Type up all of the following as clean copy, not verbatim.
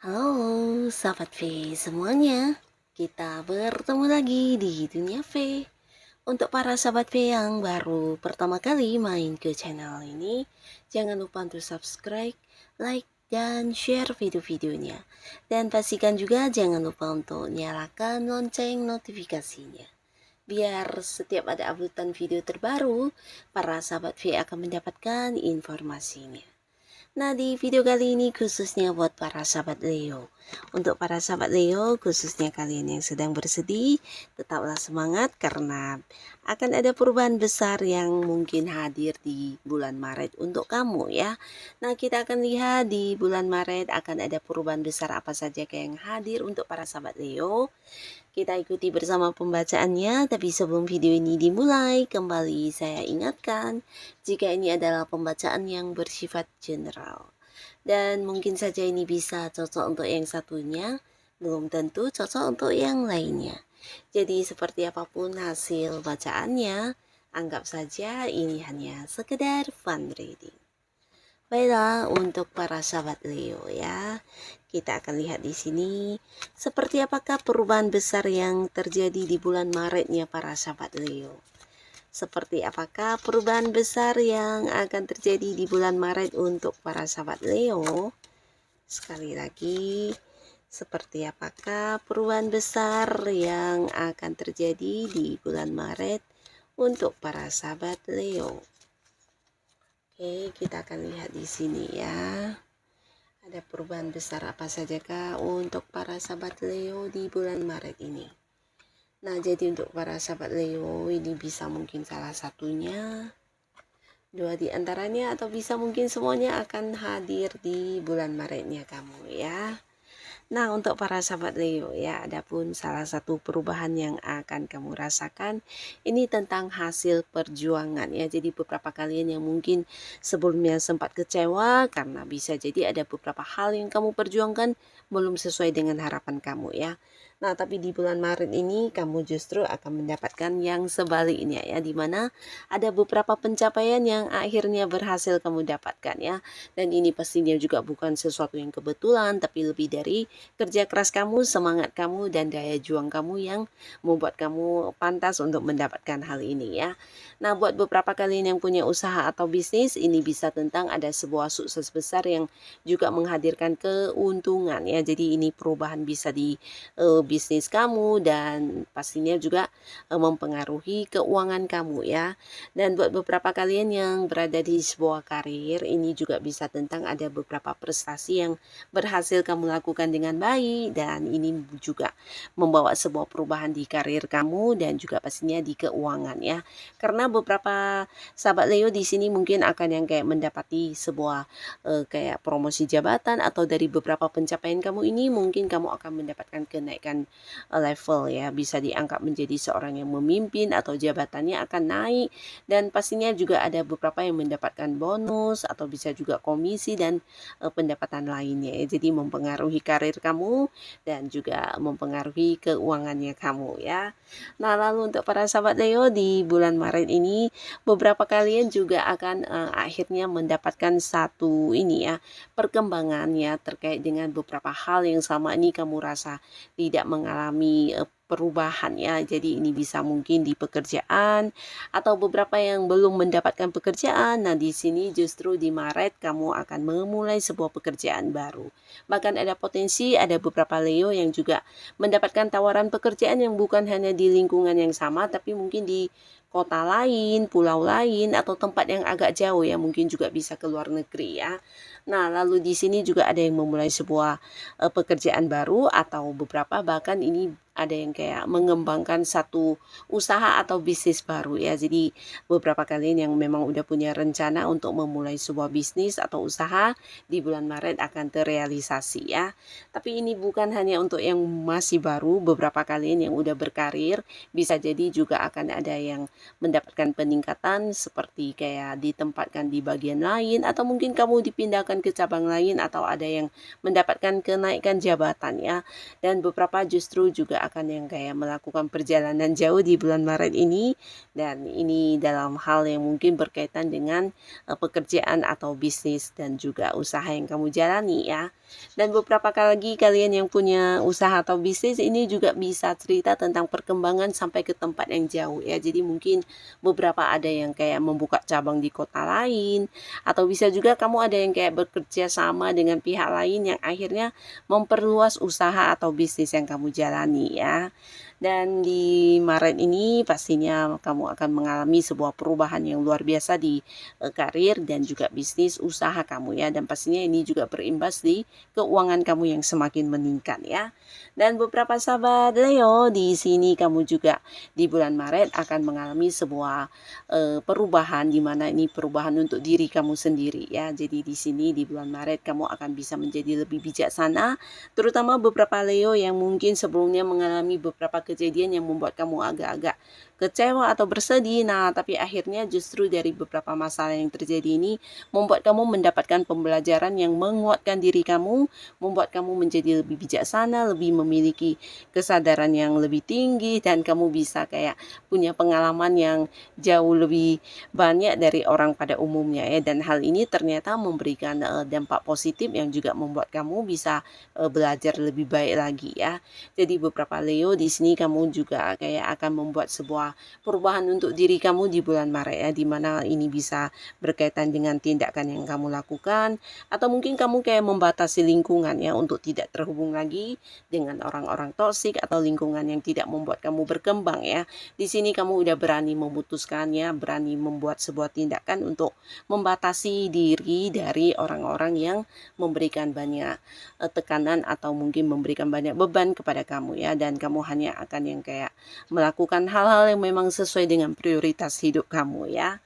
Halo, sahabat V semuanya. Kita bertemu lagi di Dunia V. Untuk para sahabat V yang baru pertama kali main ke channel ini, jangan lupa untuk subscribe, like, dan share video-videonya. Dan pastikan juga jangan lupa untuk nyalakan lonceng notifikasinya. Biar setiap ada uploadan video terbaru, para sahabat V akan mendapatkan informasinya. Nah, di video kali ini khususnya buat para sahabat Leo. Untuk para sahabat Leo, khususnya kalian yang sedang bersedih, tetaplah semangat karena akan ada perubahan besar yang mungkin hadir di bulan Maret untuk kamu ya. Nah, kita akan lihat di bulan Maret akan ada perubahan besar apa saja yang hadir untuk para sahabat Leo. Kita ikuti bersama pembacaannya, tapi sebelum video ini dimulai, kembali saya ingatkan jika ini adalah pembacaan yang bersifat general. Dan mungkin saja ini bisa cocok untuk yang satunya, belum tentu cocok untuk yang lainnya. Jadi seperti apapun hasil bacaannya, anggap saja ini hanya sekedar fun reading. Baiklah, untuk para sahabat Leo ya, kita akan lihat di sini seperti apakah perubahan besar yang terjadi di bulan Maretnya para sahabat Leo. Seperti apakah perubahan besar yang akan terjadi di bulan Maret untuk para sahabat Leo? Sekali lagi, seperti apakah perubahan besar yang akan terjadi di bulan Maret untuk para sahabat Leo? Oke, kita akan lihat di sini ya. Ada perubahan besar apa sajakah untuk para sahabat Leo di bulan Maret ini? Nah, jadi untuk para sahabat Leo ini bisa mungkin salah satunya, dua di antaranya, atau bisa mungkin semuanya akan hadir di bulan Maretnya kamu ya. Nah, untuk para sahabat Leo ya, adapun salah satu perubahan yang akan kamu rasakan ini tentang hasil perjuangan ya. Jadi beberapa kalian yang mungkin sebelumnya sempat kecewa karena bisa jadi ada beberapa hal yang kamu perjuangkan belum sesuai dengan harapan kamu ya. Nah, tapi di bulan Maret ini kamu justru akan mendapatkan yang sebaliknya ya, dimana ada beberapa pencapaian yang akhirnya berhasil kamu dapatkan ya. Dan ini pastinya juga bukan sesuatu yang kebetulan, tapi lebih dari kerja keras kamu, semangat kamu, dan daya juang kamu yang membuat kamu pantas untuk mendapatkan hal ini ya. Nah, buat beberapa kalian yang punya usaha atau bisnis, ini bisa tentang ada sebuah sukses besar yang juga menghadirkan keuntungan ya. Jadi ini perubahan bisa di bisnis kamu dan pastinya juga mempengaruhi keuangan kamu ya. Dan buat beberapa kalian yang berada di sebuah karir, ini juga bisa tentang ada beberapa prestasi yang berhasil kamu lakukan dengan baik, dan ini juga membawa sebuah perubahan di karir kamu dan juga pastinya di keuangan ya. Karena beberapa sahabat Leo di sini mungkin akan yang kayak mendapati sebuah kayak promosi jabatan, atau dari beberapa pencapaian kamu ini mungkin kamu akan mendapatkan kenaikan level ya, bisa diangkat menjadi seorang yang memimpin atau jabatannya akan naik, dan pastinya juga ada beberapa yang mendapatkan bonus atau bisa juga komisi dan pendapatan lainnya ya. Jadi mempengaruhi karir kamu dan juga mempengaruhi keuangannya kamu ya. Nah, lalu untuk para sahabat Leo di bulan Maret ini, beberapa kalian juga akan akhirnya mendapatkan satu ini ya, perkembangannya terkait dengan beberapa hal yang selama ini kamu rasa tidak mengalami perubahan ya. Jadi ini bisa mungkin di pekerjaan atau beberapa yang belum mendapatkan pekerjaan. Nah, di sini justru di Maret kamu akan memulai sebuah pekerjaan baru. Bahkan ada potensi ada beberapa Leo yang juga mendapatkan tawaran pekerjaan yang bukan hanya di lingkungan yang sama, tapi mungkin di kota lain, pulau lain, atau tempat yang agak jauh ya, mungkin juga bisa ke luar negeri ya. Nah, lalu di sini juga ada yang memulai sebuah pekerjaan baru, atau beberapa bahkan ini ada yang kayak mengembangkan satu usaha atau bisnis baru ya. Jadi beberapa kalian yang memang udah punya rencana untuk memulai sebuah bisnis atau usaha di bulan Maret akan terrealisasi ya. Tapi ini bukan hanya untuk yang masih baru, beberapa kalian yang udah berkarir bisa jadi juga akan ada yang mendapatkan peningkatan seperti kayak ditempatkan di bagian lain atau mungkin kamu dipindahkan ke cabang lain atau ada yang mendapatkan kenaikan jabatan ya. Dan beberapa justru juga akan yang kayak melakukan perjalanan jauh di bulan Maret ini, dan ini dalam hal yang mungkin berkaitan dengan pekerjaan atau bisnis dan juga usaha yang kamu jalani ya. Dan beberapa kali lagi kalian yang punya usaha atau bisnis ini juga bisa cerita tentang perkembangan sampai ke tempat yang jauh ya. Jadi mungkin beberapa ada yang kayak membuka cabang di kota lain, atau bisa juga kamu ada yang kayak bekerja sama dengan pihak lain yang akhirnya memperluas usaha atau bisnis yang kamu jalani ya. Dan di Maret ini pastinya kamu akan mengalami sebuah perubahan yang luar biasa di karir dan juga bisnis usaha kamu ya. Dan pastinya ini juga berimbas di keuangan kamu yang semakin meningkat ya. Dan beberapa sahabat Leo, di sini kamu juga di bulan Maret akan mengalami sebuah perubahan, di mana ini perubahan untuk diri kamu sendiri ya. Jadi di sini di bulan Maret kamu akan bisa menjadi lebih bijaksana, terutama beberapa Leo yang mungkin sebelumnya mengalami beberapa kejadian yang membuat kamu agak-agak kecewa atau bersedih. Nah, tapi akhirnya justru dari beberapa masalah yang terjadi ini membuat kamu mendapatkan pembelajaran yang menguatkan diri kamu, membuat kamu menjadi lebih bijaksana, lebih memiliki kesadaran yang lebih tinggi, dan kamu bisa kayak punya pengalaman yang jauh lebih banyak dari orang pada umumnya ya. Dan hal ini ternyata memberikan dampak positif yang juga membuat kamu bisa belajar lebih baik lagi ya. Jadi beberapa Leo di sini kamu juga kayak akan membuat sebuah perubahan untuk diri kamu di bulan Maret ya, dimana ini bisa berkaitan dengan tindakan yang kamu lakukan, atau mungkin kamu kayak membatasi lingkungan ya untuk tidak terhubung lagi dengan orang-orang toksik atau lingkungan yang tidak membuat kamu berkembang ya. Di sini kamu udah berani memutuskan ya, berani membuat sebuah tindakan untuk membatasi diri dari orang-orang yang memberikan banyak tekanan atau mungkin memberikan banyak beban kepada kamu ya. Dan kamu hanya akan yang kayak melakukan hal-hal yang memang sesuai dengan prioritas hidup kamu ya.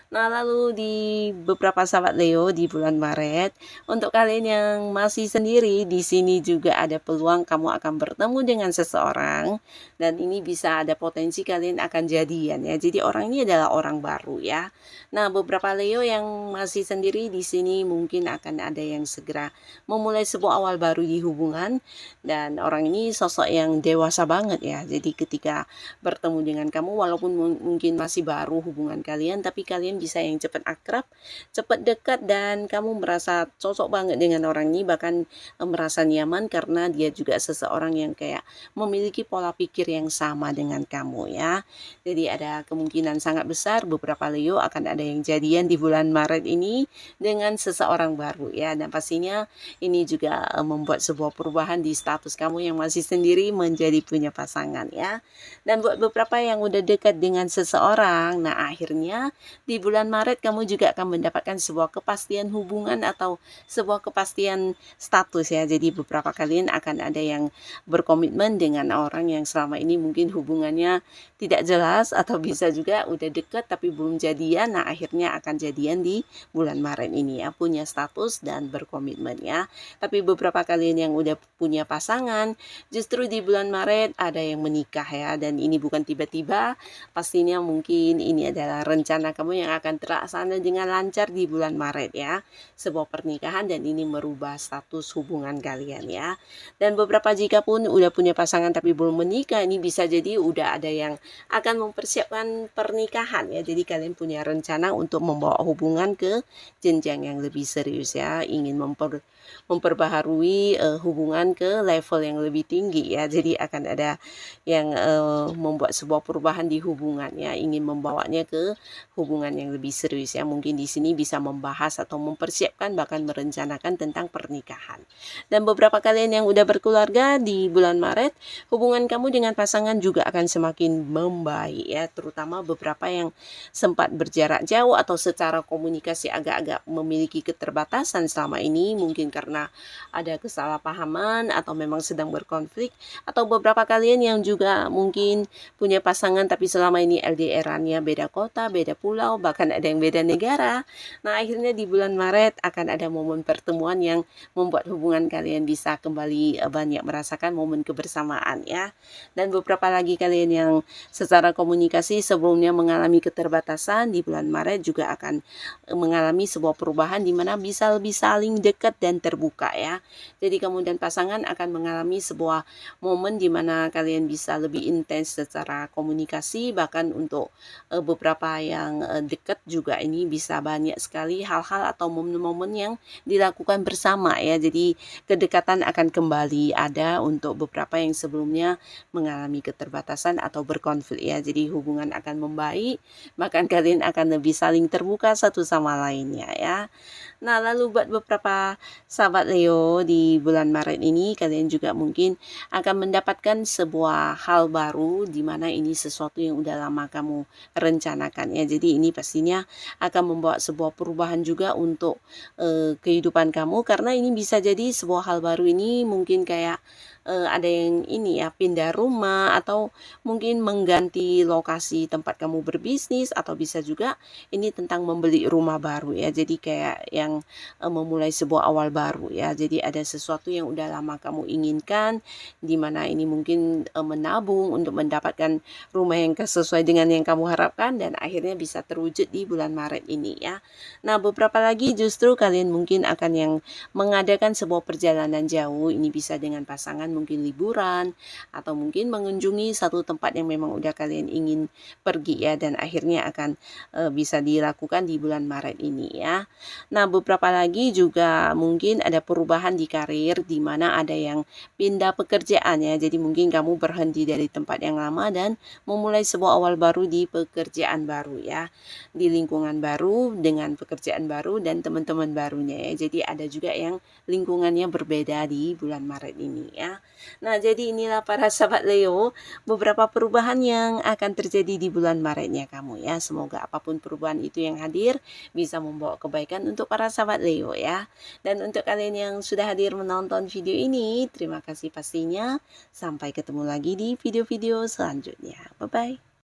Nah, lalu di beberapa sahabat Leo di bulan Maret, untuk kalian yang masih sendiri, di sini juga ada peluang kamu akan bertemu dengan seseorang, dan ini bisa ada potensi kalian akan jadian ya. Jadi orang ini adalah orang baru ya. Nah, beberapa Leo yang masih sendiri di sini mungkin akan ada yang segera memulai sebuah awal baru di hubungan, dan orang ini sosok yang dewasa banget ya. Jadi ketika bertemu dengan kamu, walaupun mungkin masih baru hubungan kalian, tapi kalian bisa yang cepat akrab, cepat dekat, dan kamu merasa cocok banget dengan orang ini, bahkan merasa nyaman karena dia juga seseorang yang kayak memiliki pola pikir yang sama dengan kamu ya. Jadi ada kemungkinan sangat besar beberapa Leo akan ada yang jadian di bulan Maret ini dengan seseorang baru ya. Dan pastinya ini juga membuat sebuah perubahan di status kamu yang masih sendiri menjadi punya pasangan ya. Dan buat beberapa yang udah dekat dengan seseorang, nah akhirnya di bulan Maret kamu juga akan mendapatkan sebuah kepastian hubungan atau sebuah kepastian status ya. Jadi beberapa kalian akan ada yang berkomitmen dengan orang yang selama ini mungkin hubungannya tidak jelas, atau bisa juga udah dekat tapi belum jadian. Nah akhirnya akan jadian di bulan Maret ini ya, punya status dan berkomitmen ya. Tapi beberapa kalian yang udah punya pasangan, justru di bulan Maret ada yang menikah ya. Dan ini bukan tiba-tiba, pastinya mungkin ini adalah rencana kamu yang akan terlaksana dengan lancar di bulan Maret ya. Sebuah pernikahan, dan ini merubah status hubungan kalian ya. Dan beberapa jika pun udah punya pasangan tapi belum menikah, ini bisa jadi udah ada yang akan mempersiapkan pernikahan ya. Jadi kalian punya rencana untuk membawa hubungan ke jenjang yang lebih serius ya, ingin memperbaharui hubungan ke level yang lebih tinggi ya. Jadi akan ada yang membuat sebuah perubahan di hubungannya, ingin membawanya ke hubungan yang yang lebih serius ya. Mungkin di sini bisa membahas atau mempersiapkan bahkan merencanakan tentang pernikahan. Dan beberapa kalian yang udah berkeluarga di bulan Maret, hubungan kamu dengan pasangan juga akan semakin membaik ya, terutama beberapa yang sempat berjarak jauh atau secara komunikasi agak-agak memiliki keterbatasan selama ini, mungkin karena ada kesalahpahaman atau memang sedang berkonflik, atau beberapa kalian yang juga mungkin punya pasangan tapi selama ini LDR-annya beda kota, beda pulau, bahkan ada yang beda negara. Nah, akhirnya di bulan Maret akan ada momen pertemuan yang membuat hubungan kalian bisa kembali banyak merasakan momen kebersamaan ya. Dan beberapa lagi kalian yang secara komunikasi sebelumnya mengalami keterbatasan, di bulan Maret juga akan mengalami sebuah perubahan di mana bisa lebih saling dekat dan terbuka ya. Jadi kamu dan pasangan akan mengalami sebuah momen di mana kalian bisa lebih intens secara komunikasi, bahkan untuk beberapa yang dekat juga ini bisa banyak sekali hal-hal atau momen-momen yang dilakukan bersama ya. Jadi kedekatan akan kembali ada untuk beberapa yang sebelumnya mengalami keterbatasan atau berkonflik ya. Jadi hubungan akan membaik, bahkan kalian akan lebih saling terbuka satu sama lainnya ya. Nah, lalu buat beberapa sahabat Leo di bulan Maret ini, kalian juga mungkin akan mendapatkan sebuah hal baru di mana ini sesuatu yang udah lama kamu rencanakan ya. Jadi ini pastinya akan membawa sebuah perubahan juga untuk kehidupan kamu, karena ini bisa jadi sebuah hal baru ini mungkin kayak ada yang ini ya, pindah rumah atau mungkin mengganti lokasi tempat kamu berbisnis, atau bisa juga ini tentang membeli rumah baru ya. Jadi kayak yang memulai sebuah awal baru ya. Jadi ada sesuatu yang udah lama kamu inginkan, di mana ini mungkin menabung untuk mendapatkan rumah yang sesuai dengan yang kamu harapkan, dan akhirnya bisa terwujud di bulan Maret ini ya. Nah, beberapa lagi justru kalian mungkin akan yang mengadakan sebuah perjalanan jauh. Ini bisa dengan pasangan, mungkin liburan, atau mungkin mengunjungi satu tempat yang memang udah kalian ingin pergi ya, dan akhirnya akan bisa dilakukan di bulan Maret ini ya. Nah, beberapa lagi juga mungkin ada perubahan di karir, di mana ada yang pindah pekerjaan ya. Jadi mungkin kamu berhenti dari tempat yang lama dan memulai sebuah awal baru di pekerjaan baru ya, di lingkungan baru dengan pekerjaan baru dan teman-teman barunya ya. Jadi ada juga yang lingkungannya berbeda di bulan Maret ini ya. Nah, jadi inilah para sahabat Leo, beberapa perubahan yang akan terjadi di bulan Maretnya kamu ya. Semoga apapun perubahan itu yang hadir bisa membawa kebaikan untuk para sahabat Leo ya. Dan untuk kalian yang sudah hadir menonton video ini, terima kasih pastinya. Sampai ketemu lagi di video-video selanjutnya. Bye-bye.